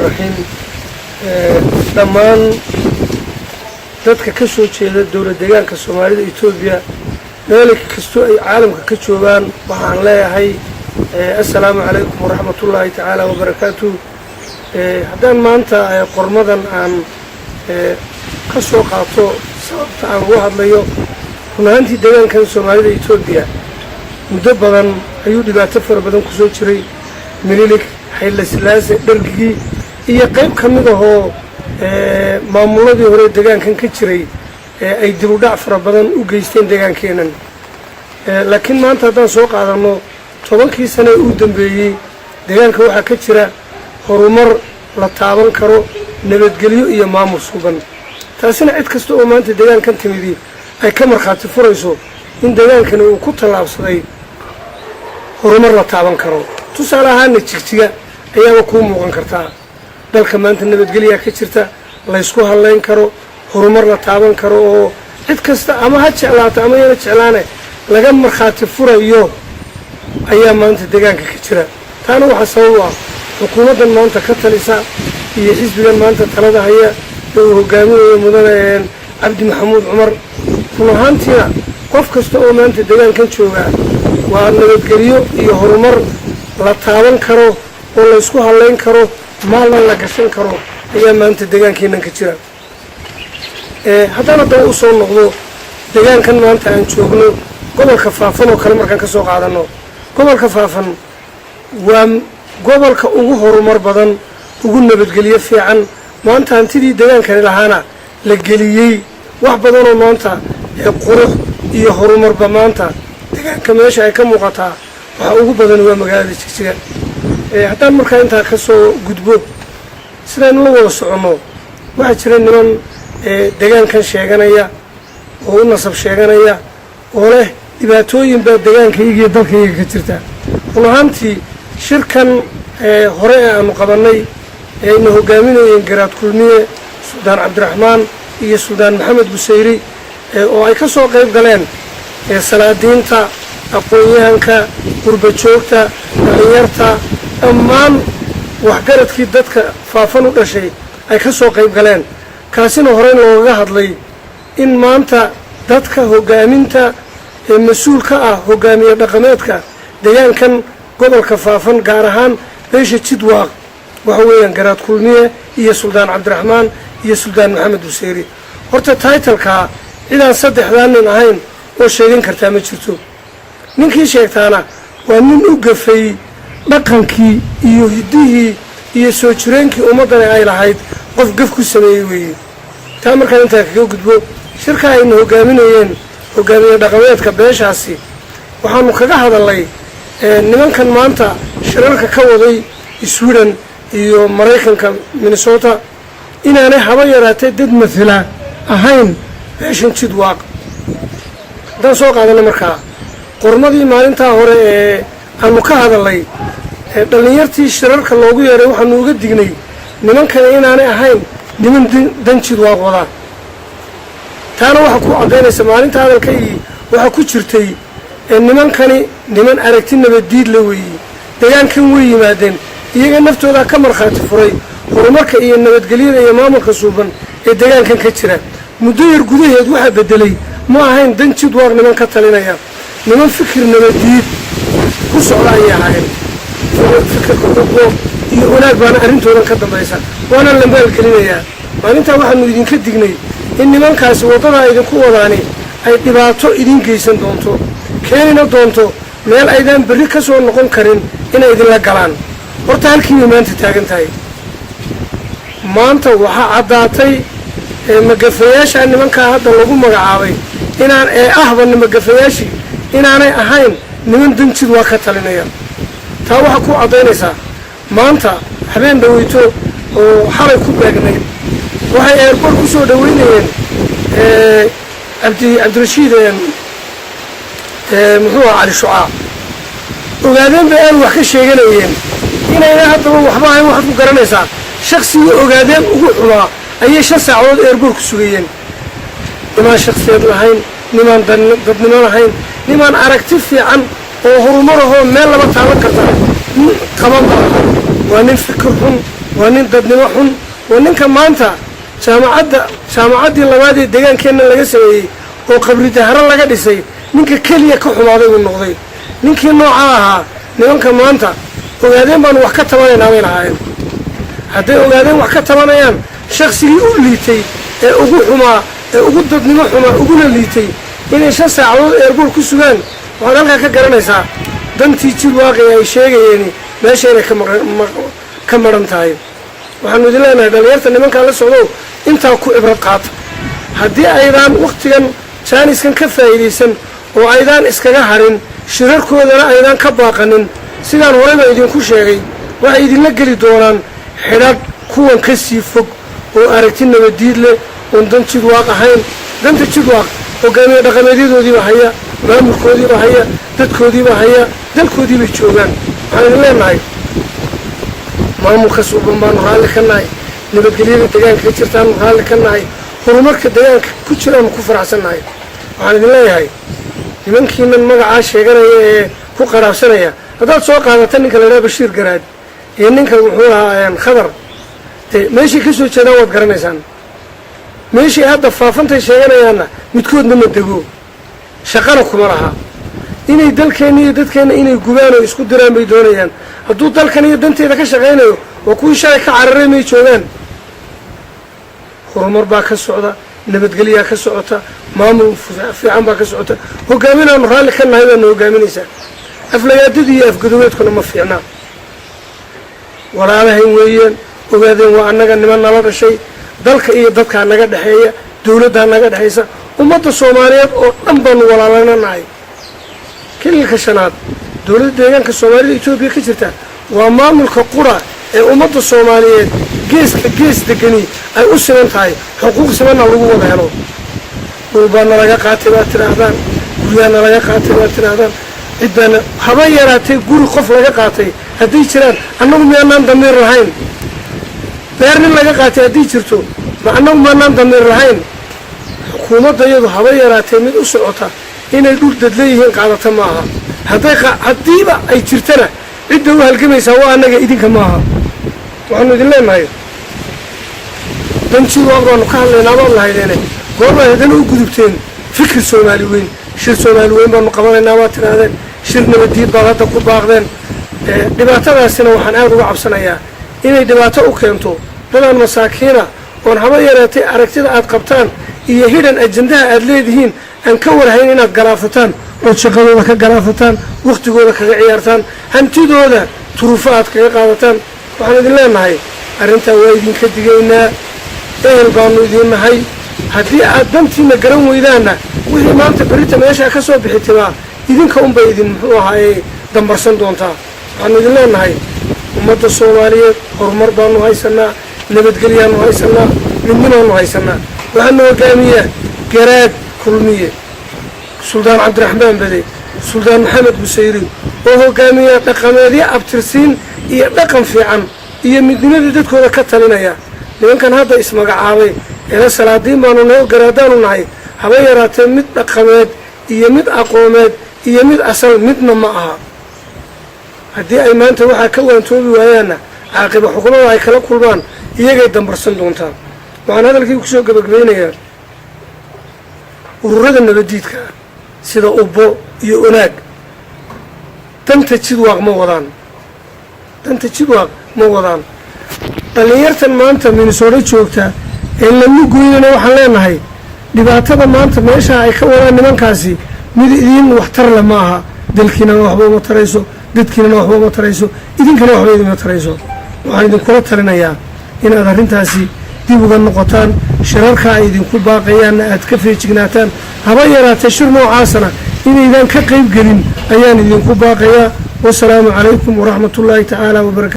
الرحيم دمان dadka ka soo jeeda dawlad deegaanka Soomaalida Itoobiya meelka kasto ay caalamka ka joogan waxaan leeyahay assalaamu alaykum wa rahmatullahi ta'ala wa barakatuh haddaan maanta qormadan aan ka soo qaato sababta aan uga hadlayo runtii deegaanka Soomaalida Itoobiya muddo badan ayuu dhibaato fara badan ku soo jiray mililik Hayle Silaase dhargii iyo qayb kamid ah oo maamuladii hore deegaankan ka jiray ay dib u dhac fara badan u geysteen deegaankeenan laakiin maanta haddaan soo qaadano 10kii sano ee u dambeeyay deegaanka waxa ka jira horumar la taaban karo nabadgelyo iyo maamul suuban taasina cid kasta oo maanta deegaankan timidi ay ka marxaati furayso in deegaankan uu ku talaabsaday horumar la taaban karo tusaale ahaan Jigjiga ayaa ku muuqan kartaa dalka maanta nabadgelyo ka jirta la isku haleyn karo horumar la taaban karo oo cid kasta ama ha jeclaato ama yara jeclaane laga marxaati furayo ayaa maanta deegaanka ka jira taana waxa sabab ah xukuumaddan maanta ka talisa iyo xisbigan maanta talada haya oo hogaamiyaha mudane Cabdi Maxamuud Cumar runaantiina qof kasta oo maanta deegaankan jooga waa nabadgelyo iyo horumar la taaban karo oo la isku haleyn karo maalan la gashan karo ayaa maanta deegaankeenan ka jira haddana dad u soo noqdo deegaankan maanta aan joogno gobolka Faafan oo kale markaan ka soo qaadano gobolka Faafan waa gobolka ugu horumar badan ugu nabadgelyo fiican maanta hantidii deegaankan lahaana la geliyay wax badan oo maanta qurux iyo horumar ba maanta deegaanka meesha ay ka muuqataa waxa ugu badan waa magaalada Jigjiga haddaan markaa intaa ka soo gudbo sidaan la wada socono waxa jira niman deegaankan sheeganaya oo nasab sheeganaya oo leh dhibaatooyin baa deegaankayga iyo dalkayga ka jirta runaantii shirkan hore aanu qabanay ayna hogaaminayeen Garaad Kulmiye Suldaan Cabdiraxmaan iyo Suldaan Maxamed Busayri oo ay ka soo qayb galeen salaadiinta aqoonyahanka qurba joogta dhalinyarta dhammaan waxgaradkii dadka Faafan u dhashay ay ka soo qayb galeen kaasina hore looga hadlay in maanta dadka hogaaminta mas'uulka ah hogaamiye dhaqameedka deegaankan gobolka Faafan gaar ahaan beesha Jidwaaq waxa weeyaan Garaad Kulmiye iyo Suldaan Cabdiraxmaan iyo Suldaan Maxamed Busayri horta title-ka cidaan saddexdaan nin ahayn oo sheegan kartaa ma jirto ninkii sheegtaana waa nin u gafay dhaqankii iyo hidihii iyo soo jireenkii ummadana ay lahayd qof gaf ku sameeyay weeye taa markaan intaa kaga gudbo shirka aynu hogaaminayeen hogaamiye dhaqameedka beeshaasi waxaanu kaga hadalay nimankan maanta shirarka ka waday Sweden iyo Mareykanka Minnesota inaanay haba yaraatay dad matala ahayn beeshan Jidwaaq dan soo qaadana markaa qormadii maalinta hore aanu ka hadalay dhalinyartii shirarka loogu yeeray waxaanu uga dignay nimankan inaanay ahayn niman dan Jidwaaq wada taana waxa ku cadeynaysa maalinta hadalkaygi waxa ku jirtay nimankani niman aragti nabadiid la weeyay deegaankan way yimaadeen iyaga naftooda ka marxaati furay horumarka iyo nabadgelyada iyo maamulka suuban ee deegaankan ka jira muddo yar gudaheed waxa bedelay ma ahayn dan Jidwaaq niman ka talinaya niman fikir nabadiid ku socda ay ahaayeen fikirka dadku iyo wanaag baana arrintoodan ka dambaysa waana la maalgelinayaa maalinta waxaanu idinka dignay in nimankaasi wadada idinku wadaani ay dhibaato idin geysan doonto keenina doonto meel aydan bari ka soo noqon karin inay idin la galaan horta halkii maanta taagan tahay maanta waxa cadaatay magafayaasha nimanka hadda lagu magacaabay inaan ahba magafayaashii inaanay ahayn niman dan Jidwaaq ka talinaya taa waxa ku cadeynaysa maanta habeen dhaweyto oo xalay ku beegnay waxay airport ku soo dhaweynayeen Cabdirashiid muxuu Ali Shucaa ogaadeen bay wax ka sheeganayeen inayna hadda waxba ay wax ku garanaysaa shakhsiga ogaadeen ugu xumaa ayay 5 saacadood airport ku sugayeen niman shakhsiyad lahayn niman dadnimo lahayn niman aragti fiican oo horumar ah meel laba taaban karta qaban waa nin fikir xun وأن ضدنا حن وأن كمانتا جامعة لبادي دجان كنا لجسوي وقبر دهر الله قد يسوي منك كل يكحم هذا النقطة منك نوعها نيوم كمانتا وقاعدين بان وحكت ما ينامين عين هذا وقاعدين وحكت ما ينام شخص يقول ليتي أقول حما أقول ضدنا حما أقول ليتي إن شخص عود يقول كسوان وأنا لك كقرن ساعة دمتي تلواقي شيء يعني ما شيء كمرن تايم وحنا دلنا دليرت إن من كان لسه أنت أكو إبرة قاط هدي أيضا وقت كان ثاني سكن كفايليسن وأيضا إسكجهرين شرر كودنا أيضا كباقنن سيدان ورما يدين كل شيء وأيدين نقل دوران حرق كون كسي فوق وأركتنا بديل له وندم تجواق هين دم تجواق وقامي دقمدي دودي بحيا مام كودي بحيا دت كودي بحيا دل كودي بتشوفان أنا لا معي مام خسوا بمبان حالك الناي نبتقليل الدجان كتيرتان حالك الناي هرمك الدجان كتير أنا كفر عسل ناي أنا لا هاي يمكن من مجا شيء كقراب سنة هذا سوق هذا تنك اللي بشير جراد ينك وحولها يعني خبر ماشي كسر تناوب قرنيسان ماشي هذا فافنت شيء أنا متكود من الدجو شقركم راها إني دل كاني دت كان إني جوانو يسكت درام بيدونيان هدو دل كاني دنتي ذاك شغينه وكل شيء كعرمي شوان خرمر باك السعودة نبتقليها كسعودة مامو في عم باك السعودة هو قامنا نرال كنا هذا إنه قامني سا أفلا يدي أفقدويت كنا ما فينا ورانا هنويين وبعدين وأنا قلنا من نمر الشيء دل كأي دل كان نقد حية دولة ده نقد حيسا وما تصوماليات أنبن ولا لنا نعي كل الكشنات دولة ديان كالصومالي إثيوبيا كتيرتا ومامو القرى أمة الصوماليات جيس دقني أي أسلم تاي حقوق سمنا لغو وضعنا وربنا لغا قاتبات تنهدان وريانا لغا قاتبات تنهدان إدانا حبايراتي قول قف لغا قاتي هدي جران أنهم ميانان دمير رهين بيرنين لغا قاتي هدي جرتو مع أنهم ميانان دمير رهين حكومة دايضو حبايراتي من أسعوتا إنا يقول دادليهين قادة معها هديبا أي جرتنا عدو هالقمي سواء أنك إذنك معها وعنو دلنا معي دمشي وابرانو كان لنا والله هيديني قولنا هيدين وقدبتين فكر سومالي وين شير سومالي وين بانو قبالي نواتنا هذين شير نبديد باغاتا قد باغدين دباتا السنة وحان آدو عبسنا إياه إني دباتا أكيمتو دلان مساكينة وان حبا يراتي أركتida aad qabtaan iyo hidhan ajandaha aad leedihiin aan ka warhayn inaad galaafataan oo shaqadooda ka galaafataan waqtigooda kaga ciyaartaan hantidooda turufa aad kaga qaadataan waxaan idin leenahay arrinta waa idin ka digaynaa ehel baanu idin nahay haddii aad dantiina garan weydaana wixii maanta berita meesha ka soo bixitibaa idinka un bay idin muxuu ahaayey dambarsan doontaa waxaan idin leenahay ummadda Soomaaliyeed horumar baanu haysanaa nabadgelyaanu haysanaa midnimanu haysanaa waxaanu hogaamiyaa garaad kulmiye suldaan cabdiraxmaan bade suldaan maxamed busayri oo hogaamiya dhaqameedyo abtirsiin iyo dhaqan fiican iyo midnimada dadkooda ka talinaya nimankan hadda ismagacaabay ee salaadiin baanu noo garaadaanu nahay haba yaraatee mid dhaqameed iyo mid aqoomeed iyo mid asal midna ma aha haddii ay maanta waxaa ka waantoobi waayaana caaqiba xukuumada ay kala kulmaan iyagay dambarsan doontaan waxaan hadalkii ku soo gabagabeynayaa ururada nabadiidka sida ubbo iyo onaag danta jidwaaq ma wadaan dhalinyartan maanta Minnesota joogta ee lagu gooyana waxaan leenahay dhibaatada maanta meesha ay ka wadaan nimankaasi mid idin waxtar la maaha dalkiina waxba ma tarayso dadkiina waxba ma tarayso idinkana waxba idin ma tarayso waxaan idin kula talinayaa inaad arrintaasi dib uga noqotaan shirarka ay idinku baaqayaan aad ka feejignaataan haba yaraatee shir noocaasana inaydan ka qayb gelin ayaan idinku baaqayaa wassalaamu calaykum waraxmatullaahi tacaala wabarakaatu